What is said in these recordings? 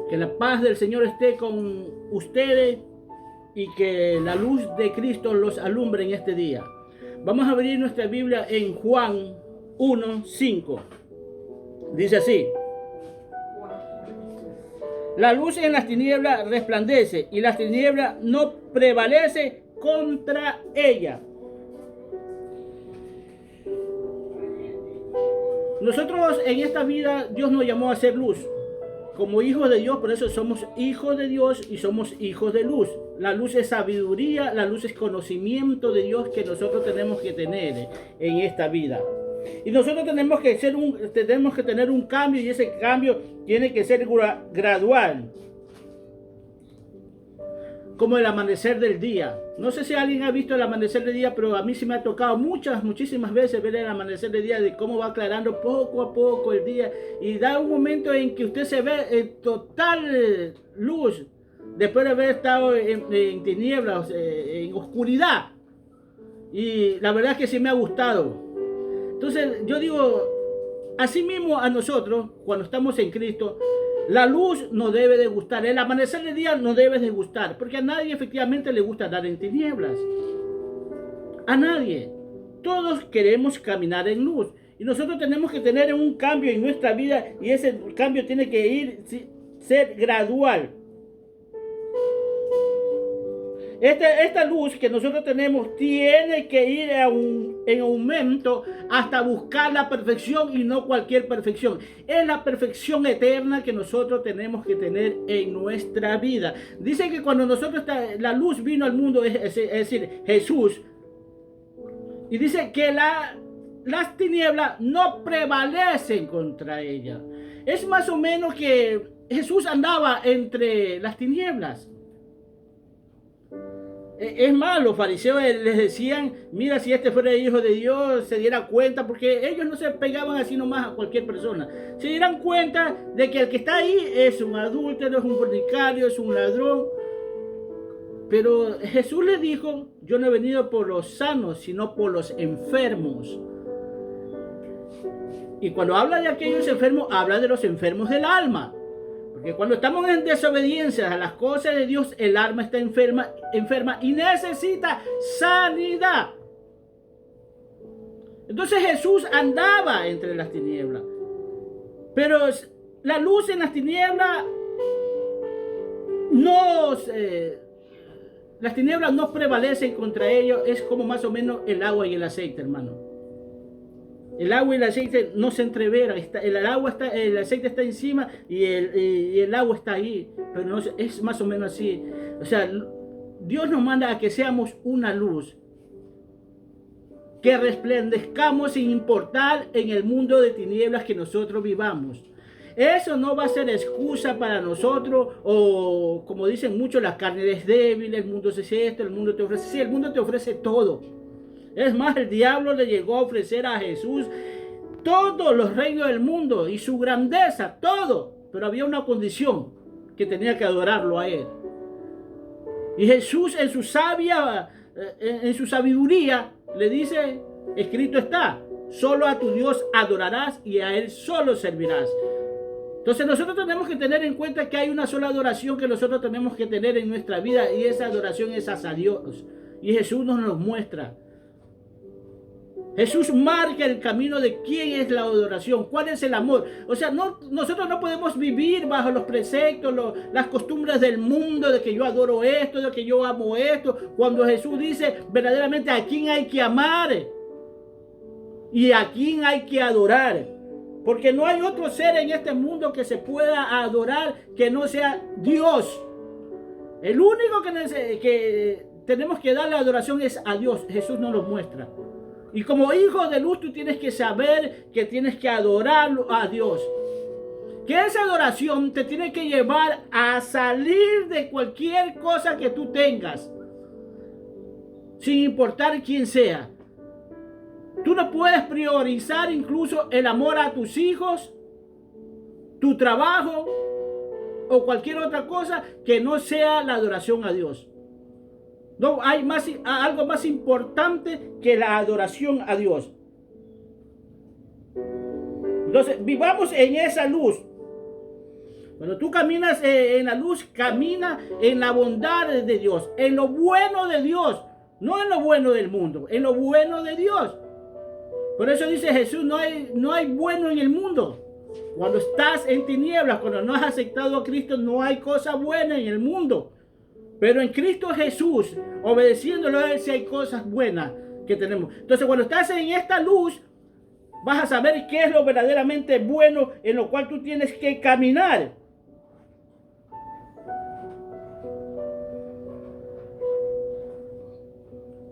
Que la paz del Señor esté con ustedes y que la luz de Cristo los alumbre en este día. Vamos a abrir nuestra Biblia en Juan 1:5. Dice así: la luz en las tinieblas resplandece y las tinieblas no prevalece contra ella. Nosotros en esta vida Dios nos llamó a ser luz. Como hijos de Dios, por eso somos hijos de Dios y somos hijos de luz. La luz es sabiduría, la luz es conocimiento de Dios que nosotros tenemos que tener en esta vida. Y nosotros tenemos que tener un cambio, y ese cambio tiene que ser gradual. Como el amanecer del día. No sé si alguien ha visto el amanecer del día, pero a mí sí me ha tocado muchísimas veces ver el amanecer del día, de cómo va aclarando poco a poco el día, y da un momento en que usted se ve en total luz, después de haber estado en tinieblas, en oscuridad. Y la verdad es que sí me ha gustado. Entonces yo digo, así mismo a nosotros, cuando estamos en Cristo, la luz nos debe de gustar, el amanecer del día nos debe de gustar, porque a nadie efectivamente le gusta andar en tinieblas. A nadie. Todos queremos caminar en luz. Y nosotros tenemos que tener un cambio en nuestra vida, y ese cambio tiene que ser gradual. Esta luz que nosotros tenemos tiene que ir en aumento hasta buscar la perfección, y no cualquier perfección. Es la perfección eterna que nosotros tenemos que tener en nuestra vida. Dice que cuando la luz vino al mundo, es decir, Jesús, y dice que las tinieblas no prevalecen contra ella. Es más o menos que Jesús andaba entre las tinieblas. Es más, los fariseos les decían: mira, si este fuera el hijo de Dios, se diera cuenta, porque ellos no se pegaban así nomás a cualquier persona. Se dieran cuenta de que el que está ahí es un adúltero, es un fornicario, es un ladrón. Pero Jesús les dijo: yo no he venido por los sanos, sino por los enfermos. Y cuando habla de aquellos enfermos, habla de los enfermos del alma. Porque cuando estamos en desobediencia a las cosas de Dios, el alma está enferma y necesita sanidad. Entonces Jesús andaba entre las tinieblas. Pero la luz en las tinieblas las tinieblas no prevalecen contra ellos. Es como más o menos el agua y el aceite, hermano. El agua y el aceite no se entreveran. El aceite está encima y el agua está ahí. Pero no, es más o menos así. O sea, Dios nos manda a que seamos una luz, que resplandezcamos sin importar en el mundo de tinieblas que nosotros vivamos. Eso no va a ser excusa para nosotros, o como dicen muchos, la carne es débil, el mundo es esto, el mundo te ofrece. Sí, el mundo te ofrece todo. Es más, el diablo le llegó a ofrecer a Jesús todos los reinos del mundo y su grandeza, todo. Pero había una condición: que tenía que adorarlo a él. Y Jesús en su sabiduría le dice: escrito está, solo a tu Dios adorarás y a él solo servirás. Entonces nosotros tenemos que tener en cuenta que hay una sola adoración que nosotros tenemos que tener en nuestra vida, y esa adoración es hacia Dios. Y Jesús nos lo muestra. Jesús marca el camino de quién es la adoración, cuál es el amor. O sea, nosotros no podemos vivir bajo los preceptos, las costumbres del mundo, de que yo adoro esto, de que yo amo esto, cuando Jesús dice verdaderamente a quién hay que amar y a quién hay que adorar. Porque no hay otro ser en este mundo que se pueda adorar que no sea Dios. El único que tenemos que darle adoración es a Dios. Jesús nos lo muestra. Y como hijo de luz, tú tienes que saber que tienes que adorarlo a Dios. Que esa adoración te tiene que llevar a salir de cualquier cosa que tú tengas, sin importar quién sea. Tú no puedes priorizar incluso el amor a tus hijos, tu trabajo o cualquier otra cosa que no sea la adoración a Dios. No hay algo más importante que la adoración a Dios. Entonces, vivamos en esa luz. Cuando tú caminas en la luz, camina en la bondad de Dios, en lo bueno de Dios, no en lo bueno del mundo, en lo bueno de Dios. Por eso dice Jesús, no hay bueno en el mundo. Cuando estás en tinieblas, cuando no has aceptado a Cristo, no hay cosa buena en el mundo. Pero en Cristo Jesús, obedeciéndolo a Él, sí hay cosas buenas que tenemos. Entonces, cuando estás en esta luz, vas a saber qué es lo verdaderamente bueno en lo cual tú tienes que caminar.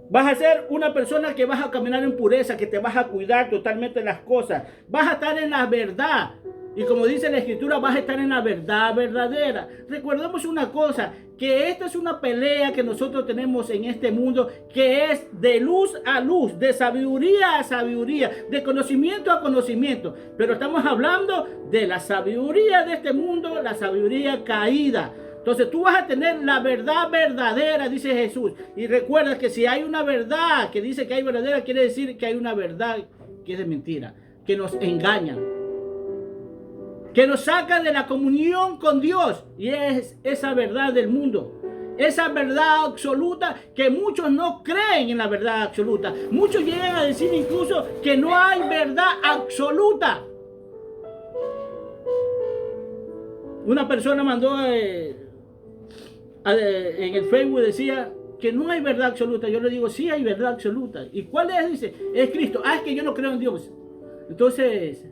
Vas a ser una persona que vas a caminar en pureza, que te vas a cuidar totalmente de las cosas. Vas a estar en la verdad. Y como dice la Escritura, vas a estar en la verdad verdadera. Recordemos una cosa, que esta es una pelea que nosotros tenemos en este mundo, que es de luz a luz, de sabiduría a sabiduría, de conocimiento a conocimiento. Pero estamos hablando de la sabiduría de este mundo, la sabiduría caída. Entonces tú vas a tener la verdad verdadera, dice Jesús. Y recuerda que si hay una verdad que dice que hay verdadera, quiere decir que hay una verdad que es de mentira, que nos engaña, que nos saca de la comunión con Dios. Y es esa verdad del mundo, esa verdad absoluta, que muchos no creen en la verdad absoluta. Muchos llegan a decir incluso que no hay verdad absoluta. Una persona mandó en el Facebook, decía que no hay verdad absoluta. Yo le digo, sí hay verdad absoluta. ¿Y cuál es? Dice, es Cristo. Es que yo no creo en Dios. Entonces,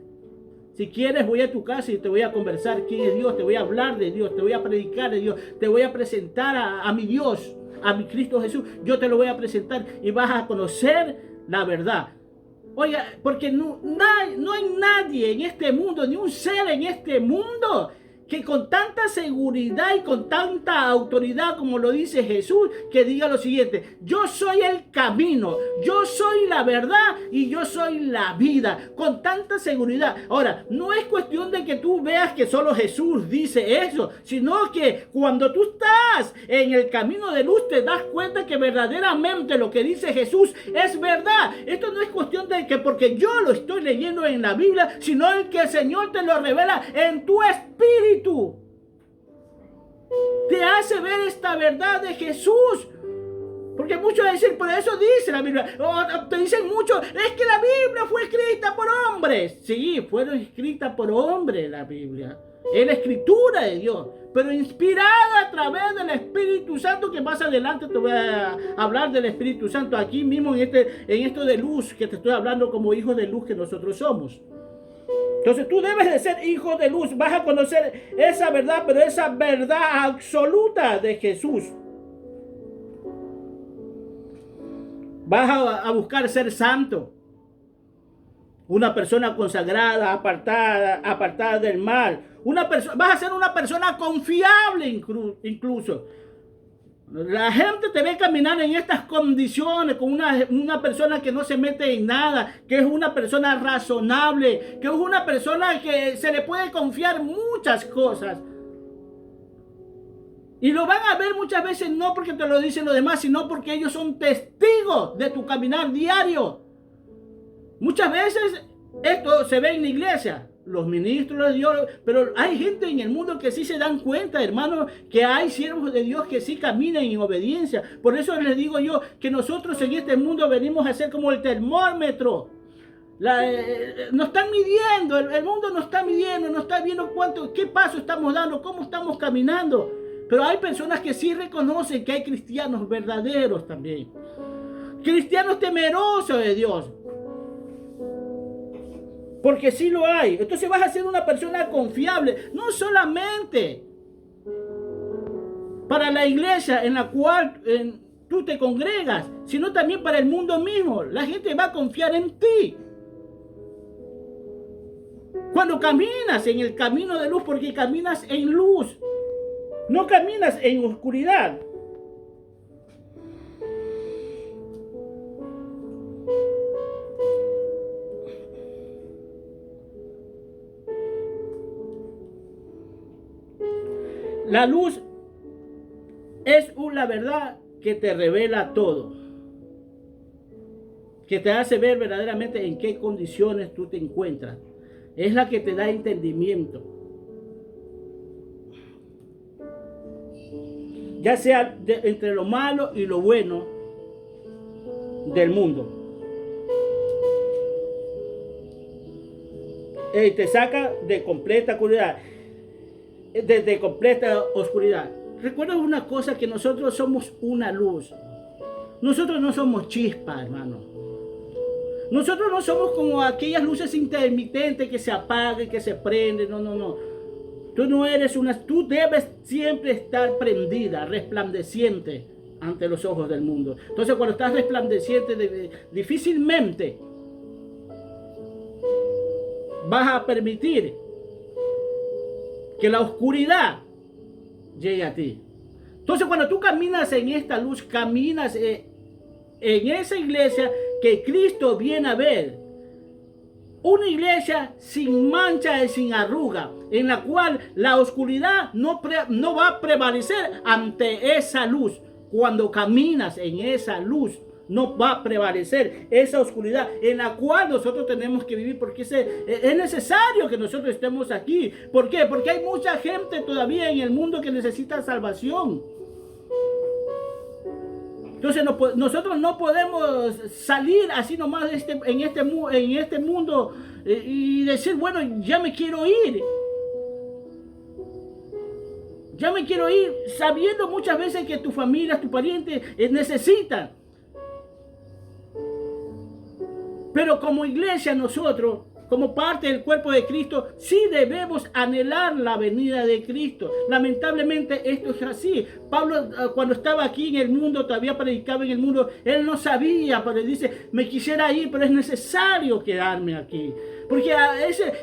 si quieres, voy a tu casa y te voy a conversar quién es Dios, te voy a hablar de Dios, te voy a predicar de Dios, te voy a presentar a mi Dios, a mi Cristo Jesús. Yo te lo voy a presentar y vas a conocer la verdad. Oiga, porque no hay nadie en este mundo, ni un ser en este mundo, que con tanta seguridad y con tanta autoridad como lo dice Jesús, que diga lo siguiente: yo soy el camino, yo soy la verdad y yo soy la vida, con tanta seguridad. Ahora, no es cuestión de que tú veas que solo Jesús dice eso, sino que cuando tú estás en el camino de luz te das cuenta que verdaderamente lo que dice Jesús es verdad. Esto no es cuestión de que porque yo lo estoy leyendo en la Biblia, sino el que el Señor te lo revela en tu espíritu. Te hace ver esta verdad de Jesús. Porque muchos dicen, por eso dice la Biblia, o te dicen mucho, es que la Biblia fue escrita por hombres. Sí, fue escrita por hombres la Biblia. Es la escritura de Dios, pero inspirada a través del Espíritu Santo, que más adelante te voy a hablar del Espíritu Santo aquí mismo en esto de luz que te estoy hablando, como hijos de luz que nosotros somos. Entonces tú debes de ser hijo de luz, vas a conocer esa verdad, pero esa verdad absoluta de Jesús. Vas a buscar ser santo, una persona consagrada, apartada del mal. Vas a ser una persona confiable incluso. La gente te ve caminar en estas condiciones con una persona que no se mete en nada, que es una persona razonable, que es una persona que se le puede confiar muchas cosas. Y lo van a ver muchas veces no porque te lo dicen los demás, sino porque ellos son testigos de tu caminar diario. Muchas veces esto se ve en la iglesia, los ministros de Dios, pero hay gente en el mundo que sí se dan cuenta, hermano, que hay siervos de Dios que sí caminan en obediencia. Por eso les digo yo que nosotros en este mundo venimos a ser como el termómetro. Nos están midiendo, el mundo nos está midiendo, nos está viendo qué paso estamos dando, cómo estamos caminando. Pero hay personas que sí reconocen que hay cristianos verdaderos también, cristianos temerosos de Dios. Porque sí lo hay. Entonces vas a ser una persona confiable, no solamente para la iglesia en la cual tú te congregas, sino también para el mundo mismo. La gente va a confiar en ti. Cuando caminas en el camino de luz, porque caminas en luz, no caminas en oscuridad. La luz es la verdad que te revela todo, que te hace ver verdaderamente en qué condiciones tú te encuentras. Es la que te da entendimiento. ya sea entre lo malo y lo bueno del mundo. Te saca de completa oscuridad. De completa oscuridad. Recuerda una cosa, que nosotros somos una luz. Nosotros no somos chispas, hermano. Nosotros no somos como aquellas luces intermitentes que se apagan, que se prenden. No. Tú no eres tú debes siempre estar prendida, resplandeciente ante los ojos del mundo. Entonces, cuando estás resplandeciente, difícilmente vas a permitir que la oscuridad llegue a ti. Entonces, cuando tú caminas en esta luz, caminas en esa iglesia que Cristo viene a ver. Una iglesia sin mancha y sin arruga, en la cual la oscuridad no va a prevalecer ante esa luz. Cuando caminas en esa luz, no va a prevalecer esa oscuridad en la cual nosotros tenemos que vivir, porque es necesario que nosotros estemos aquí. ¿Por qué? Porque hay mucha gente todavía en el mundo que necesita salvación. Entonces nosotros no podemos salir así nomás en este mundo y decir, bueno, ya me quiero ir. Ya me quiero ir, sabiendo muchas veces que tu familia, tu pariente necesitan. Pero como iglesia, nosotros, como parte del cuerpo de Cristo, sí debemos anhelar la venida de Cristo. Lamentablemente esto es así. Pablo, cuando estaba aquí en el mundo, todavía predicaba en el mundo, él no sabía, pero él dice, me quisiera ir, pero es necesario quedarme aquí. Porque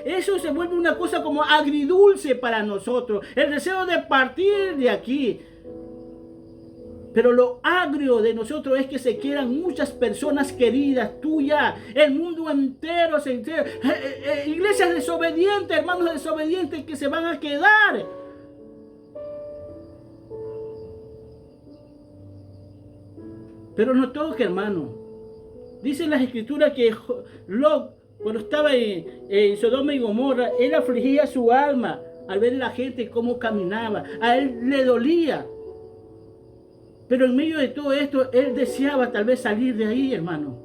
eso se vuelve una cosa como agridulce para nosotros. El deseo de partir de aquí. Pero lo agrio de nosotros es que se quieran muchas personas queridas tuyas. El mundo entero se entera. Iglesias desobedientes, hermanos desobedientes que se van a quedar. Pero no toque, hermano. Dicen las escrituras que Lot, cuando estaba en Sodoma y Gomorra, él afligía su alma al ver a la gente cómo caminaba. A él le dolía. Pero en medio de todo esto, él deseaba tal vez salir de ahí, hermano.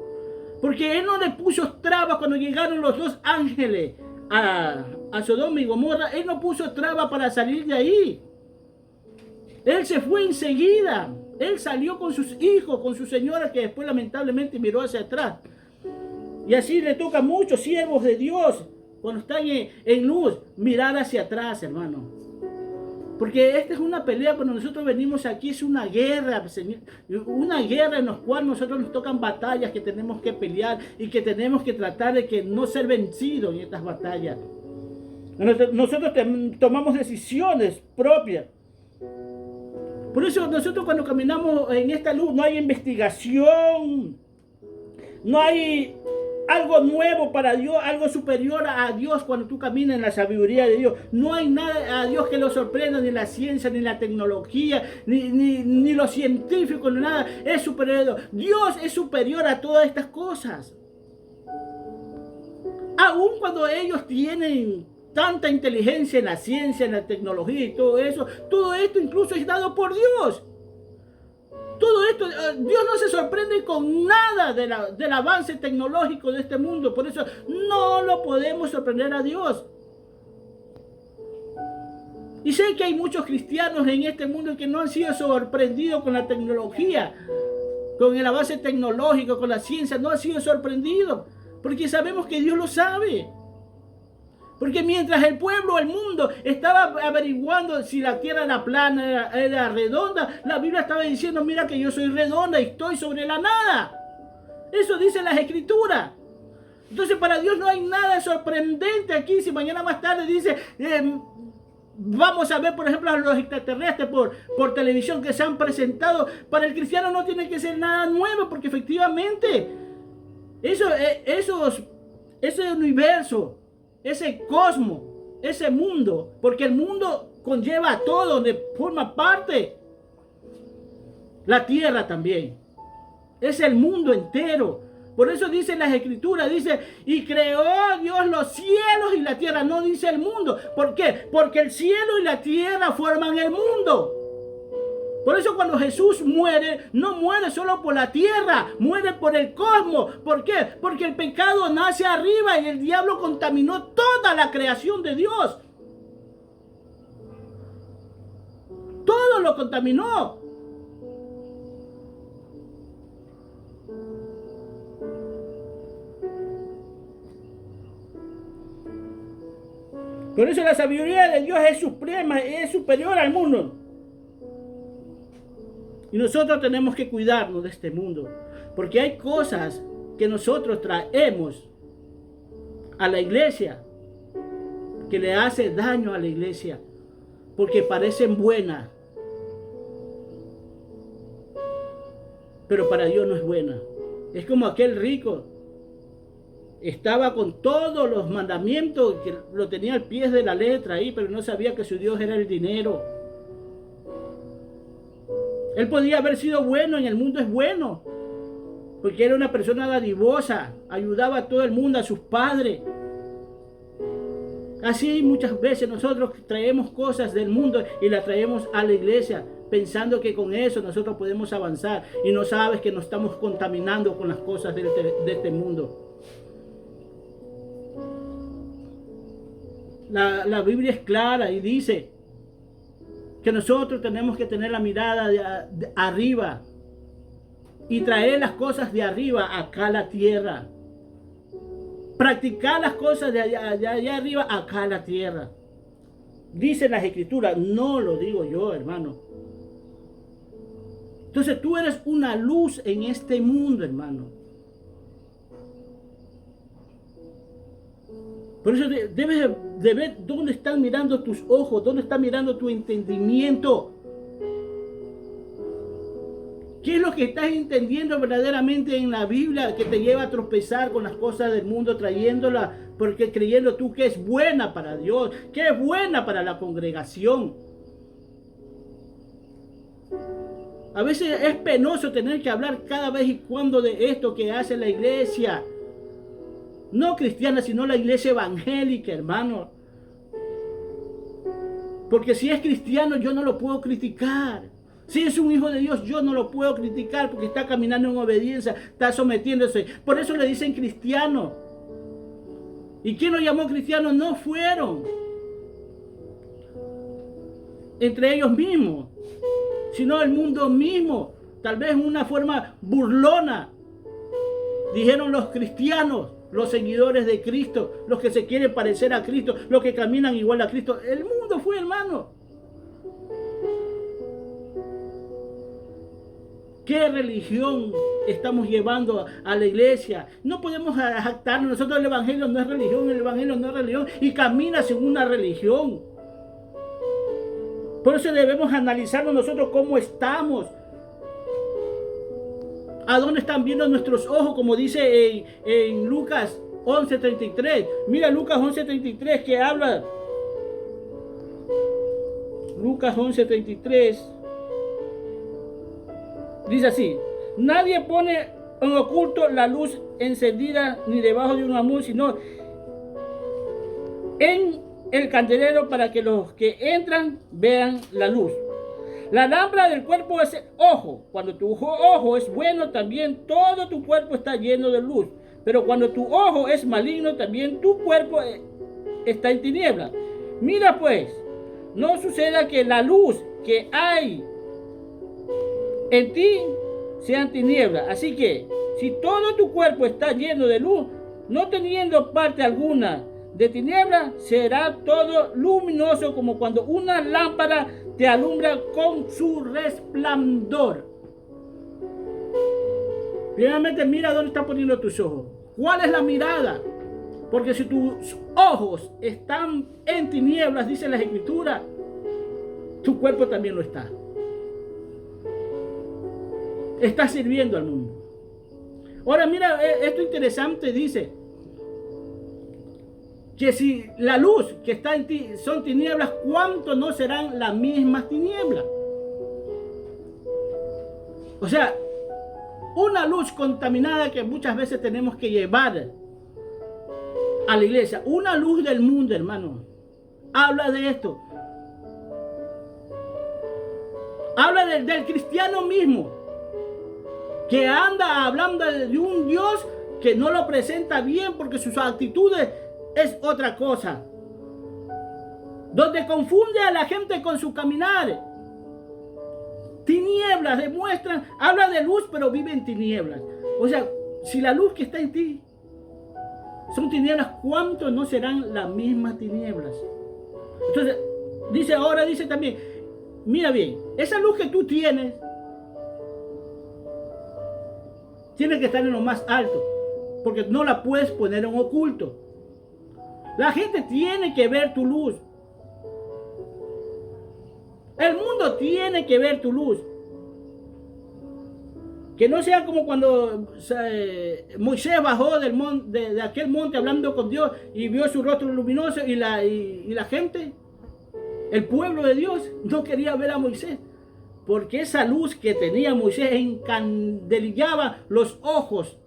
Porque él no le puso trabas cuando llegaron los dos ángeles a Sodoma y Gomorra. Él no puso trabas para salir de ahí. Él se fue enseguida. Él salió con sus hijos, con su señora, que después lamentablemente miró hacia atrás. Y así le toca a muchos siervos de Dios, cuando están en luz, mirar hacia atrás, hermano. Porque esta es una pelea, cuando nosotros venimos aquí es una guerra, Señor, una guerra en la cual nosotros nos tocan batallas que tenemos que pelear y que tenemos que tratar de que no ser vencidos en estas batallas. Nosotros tomamos decisiones propias. Por eso nosotros cuando caminamos en esta luz no hay investigación, no hay algo nuevo para Dios, algo superior a Dios cuando tú caminas en la sabiduría de Dios. No hay nada a Dios que lo sorprenda, ni la ciencia, ni la tecnología, ni los científicos, ni nada. Es superior a Dios. Dios es superior a todas estas cosas. Aun cuando ellos tienen tanta inteligencia en la ciencia, en la tecnología y todo esto incluso es dado por Dios. Todo esto, Dios no se sorprende con nada del avance tecnológico de este mundo. Por eso no lo podemos sorprender a Dios. Y sé que hay muchos cristianos en este mundo que no han sido sorprendidos con la tecnología, con el avance tecnológico, con la ciencia. No han sido sorprendidos, porque sabemos que Dios lo sabe. Porque mientras el pueblo, el mundo, estaba averiguando si la tierra era plana, era redonda, la Biblia estaba diciendo, mira que yo soy redonda y estoy sobre la nada. Eso dicen las escrituras. Entonces para Dios no hay nada sorprendente aquí. Si mañana más tarde dice, vamos a ver por ejemplo a los extraterrestres por televisión que se han presentado, para el cristiano no tiene que ser nada nuevo, porque efectivamente ese universo, ese cosmos, ese mundo, porque el mundo conlleva a todo, donde forma parte la tierra también. Es el mundo entero. Por eso dice las escrituras, dice, y creó Dios los cielos y la tierra, no dice el mundo. ¿Por qué? Porque el cielo y la tierra forman el mundo. Por eso cuando Jesús muere, no muere solo por la tierra, muere por el cosmos. ¿Por qué? Porque el pecado nace arriba y el diablo contaminó toda la creación de Dios. Todo lo contaminó. Por eso la sabiduría de Dios es suprema, es superior al mundo. Y nosotros tenemos que cuidarnos de este mundo, porque hay cosas que nosotros traemos a la iglesia que le hace daño a la iglesia, porque parecen buenas, pero para Dios no es buena. Es como aquel rico, estaba con todos los mandamientos, que lo tenía al pie de la letra ahí, pero no sabía que su Dios era el dinero. Él podía haber sido bueno, en el mundo es bueno, porque era una persona dadivosa, ayudaba a todo el mundo, a sus padres. Así muchas veces nosotros traemos cosas del mundo y las traemos a la iglesia, pensando que con eso nosotros podemos avanzar, y no sabes que nos estamos contaminando con las cosas de este mundo. La Biblia es clara y dice que nosotros tenemos que tener la mirada de arriba y traer las cosas de arriba acá a la tierra. Practicar las cosas de allá arriba acá a la tierra. Dicen las escrituras, no lo digo yo, hermano. Entonces tú eres una luz en este mundo, hermano. Por eso debes de ver dónde están mirando tus ojos, dónde está mirando tu entendimiento. ¿Qué es lo que estás entendiendo verdaderamente en la Biblia que te lleva a tropezar con las cosas del mundo, trayéndola porque creyendo tú que es buena para Dios, que es buena para la congregación? A veces es penoso tener que hablar cada vez y cuando de esto que hace la iglesia. No cristiana, sino la iglesia evangélica, hermano. Porque si es cristiano, yo no lo puedo criticar. Si es un hijo de Dios, yo no lo puedo criticar porque está caminando en obediencia, está sometiéndose. Por eso le dicen cristiano. ¿Y quién lo llamó cristiano? No fueron entre ellos mismos, sino el mundo mismo. Tal vez en una forma burlona. Dijeron los cristianos, los seguidores de Cristo, los que se quieren parecer a Cristo, los que caminan igual a Cristo. El mundo fue, hermano. ¿Qué religión estamos llevando a la iglesia? No podemos jactarnos. Nosotros el evangelio no es religión, el evangelio no es religión y camina según una religión. Por eso debemos analizarnos nosotros cómo estamos. ¿A dónde están viendo nuestros ojos? Como dice en Lucas 11:33. Mira Lucas 11:33 que habla. Lucas 11:33. Dice así: nadie pone en oculto la luz encendida ni debajo de un almud, sino en el candelero para que los que entran vean la luz. La lámpara del cuerpo es el ojo. Cuando tu ojo es bueno, también todo tu cuerpo está lleno de luz. Pero cuando tu ojo es maligno, también tu cuerpo está en tinieblas. Mira pues, no suceda que la luz que hay en ti sean tinieblas. Así que, si todo tu cuerpo está lleno de luz, no teniendo parte alguna de tinieblas, será todo luminoso como cuando una lámpara te alumbra con su resplandor. Primeramente, mira dónde están poniendo tus ojos. ¿Cuál es la mirada? Porque si tus ojos están en tinieblas, dice la Escritura, tu cuerpo también lo está. Está sirviendo al mundo. Ahora mira, esto interesante dice que si la luz que está en ti son tinieblas, ¿cuánto no serán las mismas tinieblas? O sea, una luz contaminada que muchas veces tenemos que llevar a la iglesia, una luz del mundo, hermano, habla de esto. Habla del cristiano mismo, que anda hablando de un Dios que no lo presenta bien porque sus actitudes es otra cosa. Donde confunde a la gente con su caminar. Tinieblas demuestran, habla de luz pero vive en tinieblas. O sea, si la luz que está en ti son tinieblas, ¿cuántos no serán las mismas tinieblas? Entonces, dice también, mira bien, esa luz que tú tienes tiene que estar en lo más alto, porque no la puedes poner en oculto. La gente tiene que ver tu luz. El mundo tiene que ver tu luz. Que no sea como cuando Moisés bajó de aquel monte hablando con Dios y vio su rostro luminoso y la gente, el pueblo de Dios, no quería ver a Moisés. Porque esa luz que tenía Moisés encandelillaba los ojos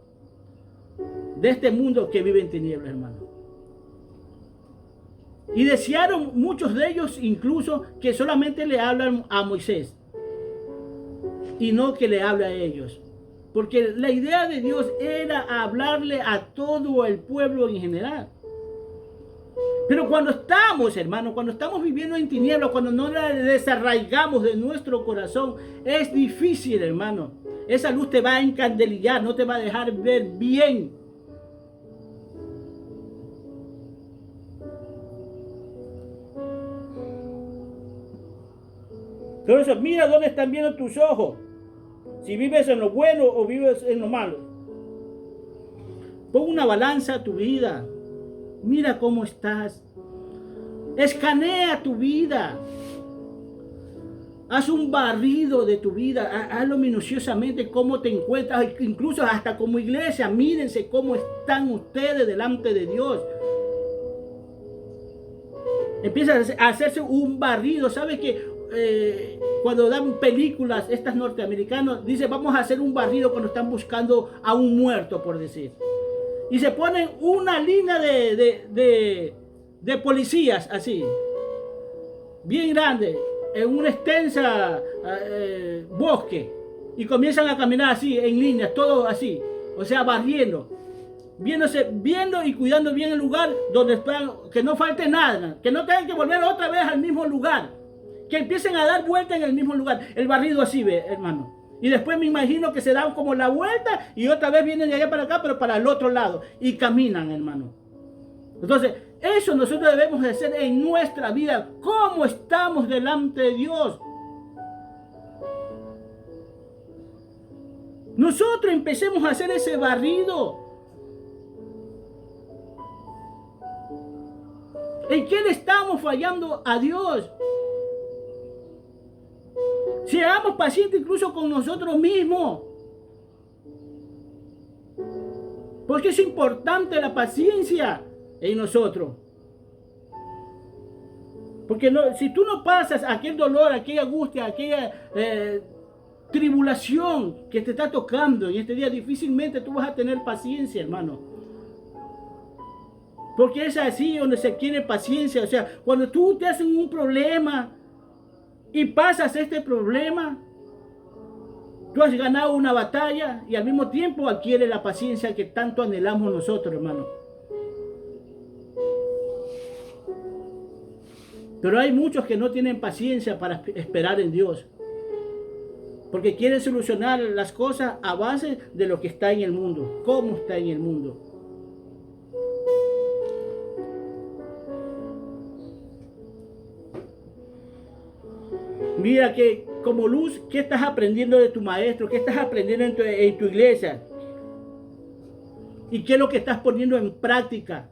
de este mundo que vive en tinieblas, hermano. Y desearon muchos de ellos incluso que solamente le hablan a Moisés y no que le hable a ellos. Porque la idea de Dios era hablarle a todo el pueblo en general. Pero cuando estamos, hermano, cuando estamos viviendo en tinieblas, cuando no la desarraigamos de nuestro corazón, es difícil, hermano. Esa luz te va a encandelillar, no te va a dejar ver bien. Por eso, mira dónde están viendo tus ojos. Si vives en lo bueno o vives en lo malo. Pon una balanza a tu vida. Mira cómo estás. Escanea tu vida. Haz un barrido de tu vida. Hazlo minuciosamente cómo te encuentras. Incluso hasta como iglesia. Mírense cómo están ustedes delante de Dios. Empieza a hacerse un barrido. ¿Sabe que cuando dan películas estas norteamericanas, dice vamos a hacer un barrido cuando están buscando a un muerto, por decir? Y se ponen una línea de policías así, bien grande, en una extensa bosque, y comienzan a caminar así, en líneas, todo así, o sea, barriendo, viendo y cuidando bien el lugar donde están, que no falte nada, que no tengan que volver otra vez al mismo lugar, que empiecen a dar vuelta en el mismo lugar, el barrido así, ve, hermano. Y después me imagino que se dan como la vuelta y otra vez vienen de allá para acá, pero para el otro lado, y caminan, hermano. Entonces, eso nosotros debemos de hacer en nuestra vida. ¿Cómo estamos delante de Dios? Nosotros empecemos a hacer ese barrido. ¿En qué le estamos fallando a Dios? Seamos pacientes incluso con nosotros mismos. Porque es importante la paciencia en nosotros. Porque si tú no pasas aquel dolor, aquella angustia, aquella tribulación que te está tocando en este día, difícilmente tú vas a tener paciencia, hermano. Porque es así donde se quiere paciencia. O sea, cuando tú te haces un problema y pasas este problema, tú has ganado una batalla y al mismo tiempo adquiere la paciencia que tanto anhelamos nosotros, hermano. Pero hay muchos que no tienen paciencia para esperar en Dios, porque quieren solucionar las cosas a base de lo que está en el mundo, cómo está en el mundo. Mira que como luz, ¿qué estás aprendiendo de tu maestro? ¿Qué estás aprendiendo en tu iglesia? ¿Y qué es lo que estás poniendo en práctica?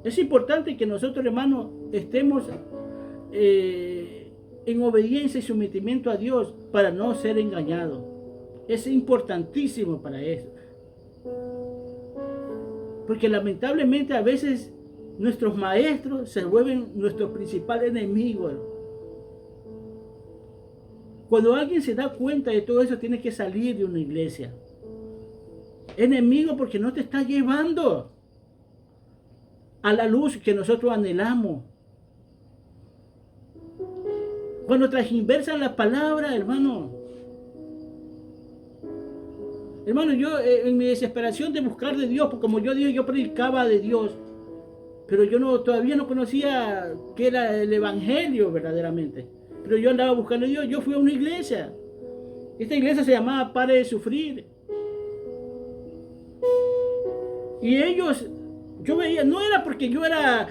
Es importante que nosotros, hermanos, estemos en obediencia y sometimiento a Dios para no ser engañados. Es importantísimo para eso. Porque lamentablemente a veces nuestros maestros se vuelven nuestro principal enemigo. Cuando alguien se da cuenta de todo eso, tiene que salir de una iglesia. Enemigo porque no te está llevando a la luz que nosotros anhelamos. Cuando transversan la palabra, hermano. Hermano, yo en mi desesperación de buscar de Dios, porque como yo dije, yo predicaba de Dios, pero yo todavía no conocía qué era el evangelio verdaderamente. Pero yo andaba buscando a Dios. Yo fui a una iglesia. Esta iglesia se llamaba Pare de Sufrir. Y ellos, yo veía, no era porque yo era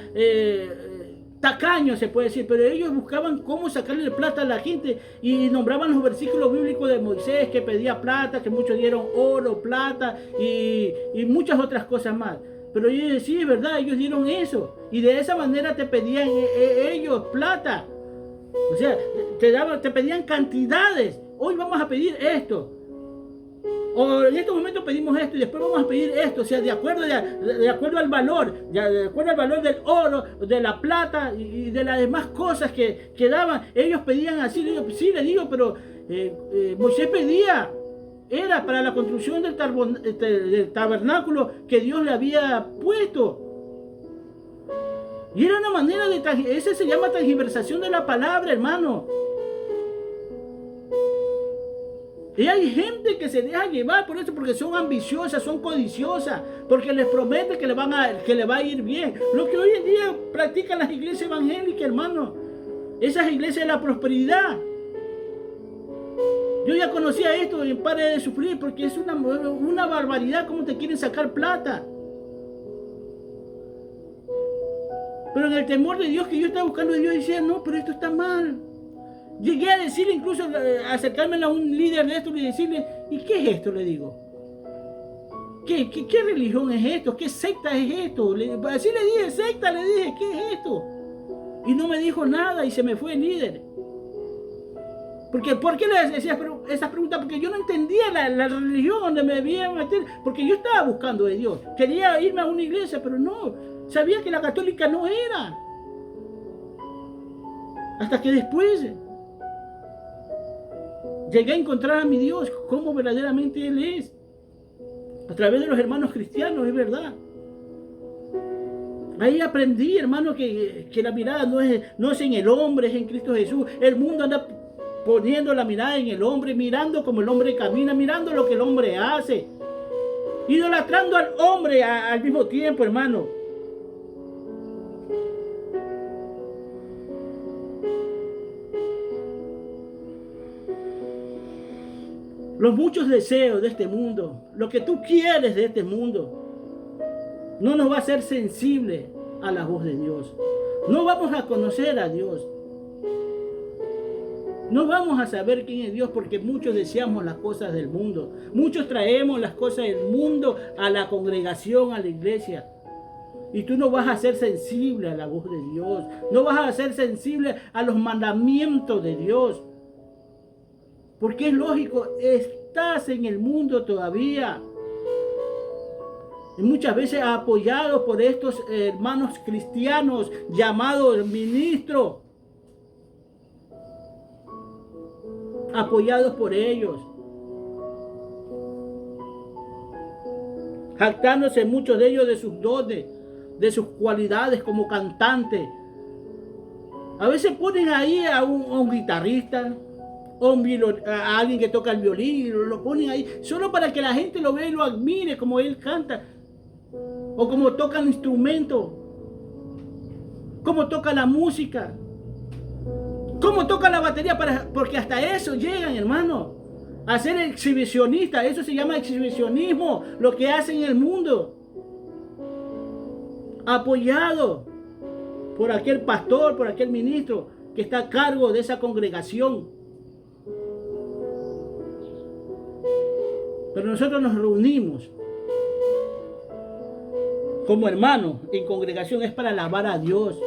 tacaño, se puede decir, pero ellos buscaban cómo sacarle plata a la gente y nombraban los versículos bíblicos de Moisés, que pedía plata, que muchos dieron oro, plata y muchas otras cosas más. Pero yo decía, sí, es verdad, ellos dieron eso. Y de esa manera te pedían ellos plata. O sea, te pedían cantidades. Hoy vamos a pedir esto. O en estos momentos pedimos esto y después vamos a pedir esto. O sea, de acuerdo al valor. De acuerdo al valor del oro, de la plata y de las demás cosas que daban. Ellos pedían así. Le digo, sí, le digo, pero Moisés pedía. Era para la construcción del tabernáculo que Dios le había puesto. Y era una manera de... Esa se llama transgiversación de la palabra, hermano. Y hay gente que se deja llevar por eso, porque son ambiciosas, son codiciosas, porque les promete que le va a ir bien. Lo que hoy en día practican las iglesias evangélicas, hermano. Esas iglesias de la prosperidad. Yo ya conocía esto en Pare de Sufrir, porque es una barbaridad cómo te quieren sacar plata. Pero en el temor de Dios que yo estaba buscando, Dios decía, no, pero esto está mal. Llegué a decirle, incluso a acercarme a un líder de esto y decirle, ¿y qué es esto? Le digo. ¿Qué religión es esto? ¿Qué secta es esto? Así le dije, secta, le dije, ¿qué es esto? Y no me dijo nada y se me fue el líder. ¿Por qué le decía esas preguntas? Porque yo no entendía la religión donde me debía meter. Porque yo estaba buscando de Dios. Quería irme a una iglesia, pero no. Sabía que la católica no era. Hasta que después llegué a encontrar a mi Dios, cómo verdaderamente Él es. A través de los hermanos cristianos, es verdad. Ahí aprendí, hermano, que la mirada no es en el hombre, es en Cristo Jesús. El mundo anda poniendo la mirada en el hombre, mirando como el hombre camina, mirando lo que el hombre hace, idolatrando al hombre al mismo tiempo, hermano. Los muchos deseos de este mundo, lo que tú quieres de este mundo, no nos va a hacer sensible a la voz de Dios. No vamos a conocer a Dios. No vamos a saber quién es Dios porque muchos deseamos las cosas del mundo. Muchos traemos las cosas del mundo a la congregación, a la iglesia. Y tú no vas a ser sensible a la voz de Dios. No vas a ser sensible a los mandamientos de Dios. Porque es lógico, estás en el mundo todavía. Y muchas veces apoyados por estos hermanos cristianos llamados ministros. Apoyados por ellos, jactándose muchos de ellos de sus dones, de sus cualidades como cantante. A veces ponen ahí a un guitarrista, a alguien que toca el violín, y lo ponen ahí solo para que la gente lo vea y lo admire como él canta, o como toca el instrumento, como toca la música, cómo toca la batería, porque hasta eso llegan, hermano, a ser exhibicionistas. Eso se llama exhibicionismo, lo que hacen en el mundo, apoyado por aquel pastor, por aquel ministro que está a cargo de esa congregación. Pero nosotros nos reunimos como hermanos en congregación, es para alabar a Dios.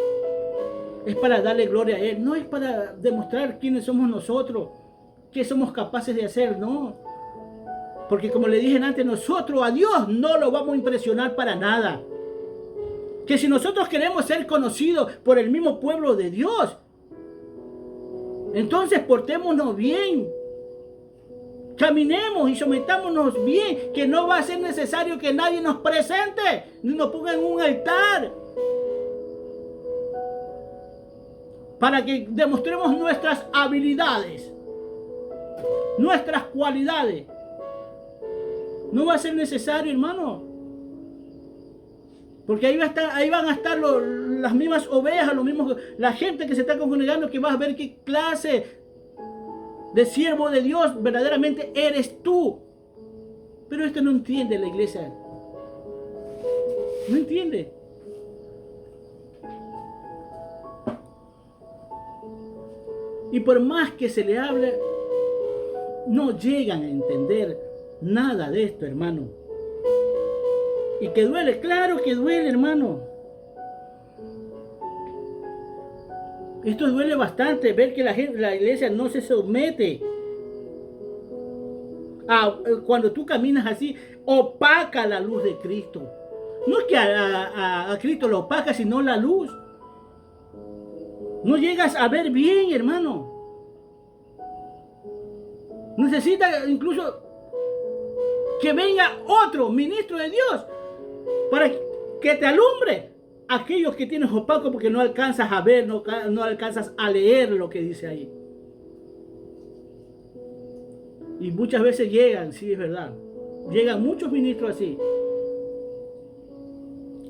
Es para darle gloria a Él. No es para demostrar quiénes somos nosotros, qué somos capaces de hacer, no. Porque como le dije antes, nosotros a Dios no lo vamos a impresionar para nada. Que si nosotros queremos ser conocidos por el mismo pueblo de Dios, entonces portémonos bien. Caminemos y sometámonos bien, que no va a ser necesario que nadie nos presente, ni nos ponga en un altar. para que demostremos nuestras habilidades, nuestras cualidades. No va a ser necesario, hermano. Porque ahí van a estar las mismas ovejas, la gente que se está congregando, que va a ver qué clase de siervo de Dios verdaderamente eres tú. Pero esto no entiende la iglesia. No entiende. Y por más que se le hable, no llegan a entender nada de esto, hermano. Y que duele, claro que duele, hermano. Esto duele bastante, ver que la iglesia no se somete. Cuando tú caminas así, opaca la luz de Cristo. No es que a Cristo lo opaca, sino la luz. No llegas a ver bien, hermano. Necesita incluso que venga otro ministro de Dios para que te alumbre aquellos que tienes opaco, porque no alcanzas a ver, no alcanzas a leer lo que dice ahí. Y muchas veces llegan, sí, es verdad, llegan muchos ministros así.